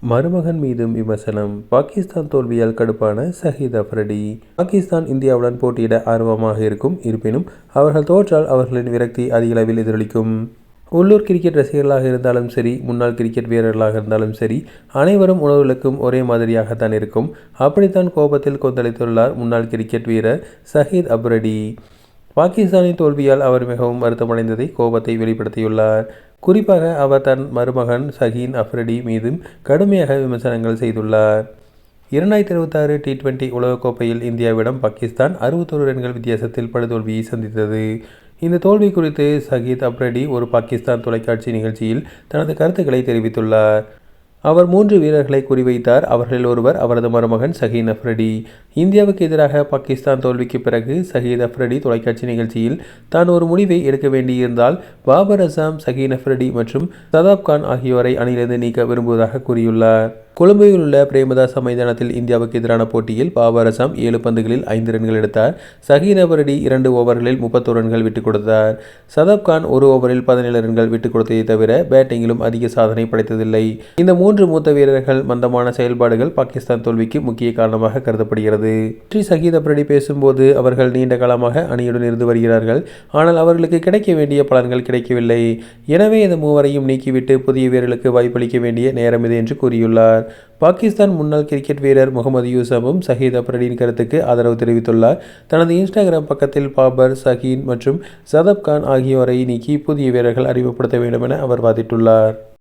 மருமகன் மீதும் விமர்சனம். பாகிஸ்தான் தோல்வியால் கடுப்பான ஷஹீத் அப்ரிடி. பாகிஸ்தான் இந்தியாவுடன் போட்டியிட ஆர்வமாக இருக்கும். இருப்பினும் அவர்கள் தோற்றால் அவர்களின் விரக்தி அதிகளவில் எதிரொலிக்கும். உள்ளூர் கிரிக்கெட் ரசிகர்களாக இருந்தாலும் சரி, முன்னாள் கிரிக்கெட் வீரர்களாக இருந்தாலும் சரி, அனைவரும் உணர்வுகளுக்கும் ஒரே மாதிரியாகத்தான் இருக்கும். அப்படித்தான் கோபத்தில் கொந்தளித்துள்ளார் முன்னாள் கிரிக்கெட் வீரர் ஷஹீத் அப்ரிடி. பாகிஸ்தானின் தோல்வியால் அவர் மிகவும் வருத்தமடைந்ததை கோபத்தை வெளிப்படுத்தியுள்ளார். குறிப்பாக அவர் தன் மருமகன் ஷஹீன் அப்ரிடி மீதும் கடுமையாக விமர்சனங்கள் செய்துள்ளார். 2026 T20 உலகக்கோப்பையில் இந்தியாவிடம் பாகிஸ்தான் 61 ரன்கள் வித்தியாசத்தில் படுதோல்வியை சந்தித்தது. இந்த தோல்வி குறித்து ஷஹீத் அப்ரிடி ஒரு பாகிஸ்தான் தொலைக்காட்சி நிகழ்ச்சியில் தனது கருத்துக்களை தெரிவித்துள்ளார். அவர் 3 வீரர்களை குறிவைத்தார். அவர்களில் ஒருவர் அவரது மருமகன் ஷஹீன் அப்ரிடி. இந்தியாவுக்கு எதிராக பாகிஸ்தான் தோல்விக்கு பிறகு ஷஹீத் அப்ரிடி தொலைக்காட்சி நிகழ்ச்சியில் தான் ஒரு முடிவை எடுக்க வேண்டியிருந்தால் பாபர் அசாம், ஷஹீன் அப்ரிடி மற்றும் சதாப் கான் ஆகியோரை அணியிலிருந்து நீக்க விரும்புவதாக கூறியுள்ளார். கொழும்பில் உள்ள பிரேமதாச மைதானத்தில் இந்தியாவுக்கு எதிரான போட்டியில் பாபர் அசாம் 7 பந்துகளில் 5 ரன்கள் எடுத்தார். ஷஹீன் அப்ரிடி 2 ஓவர்களில் 31 ரன்கள் விட்டுக் கொடுத்தார். சதாப் கான் 1 ஓவரில் 17 ரன்கள் விட்டுக் கொடுத்ததை தவிர பேட்டிங்கிலும் அதிக சாதனை படைத்ததில்லை. இந்த 3 மூத்த வீரர்கள் மந்தமான செயல்பாடுகள் பாகிஸ்தான் தோல்விக்கு முக்கிய காரணமாக கருதப்படுகிறது. ஷஹீத் அப்ரிடி பேசும்போது அவர்கள் நீண்ட காலமாக அணியுடன் இருந்து வருகிறார்கள். ஆனால் அவர்களுக்கு கிடைக்க வேண்டிய பலன்கள் கிடைக்கவில்லை. எனவே இந்த மூவரையும் நீக்கிவிட்டு புதிய வீரர்களுக்கு வாய்ப்பளிக்க வேண்டிய நேரம் இது என்று கூறியுள்ளார். பாகிஸ்தான் முன்னாள் கிரிக்கெட் வீரர் முகமது யூசஃபும் ஷஹீத் அப்ரிடியின் கருத்துக்கு ஆதரவு தெரிவித்துள்ளார். தனது இன்ஸ்டாகிராம் பக்கத்தில் பாபர், ஷஹீன் மற்றும் சதாப் கான் ஆகியோரை நீக்கி புதிய வீரர்கள் அறிமுகப்படுத்த வேண்டும் என அவர் வாதிட்டுள்ளார்.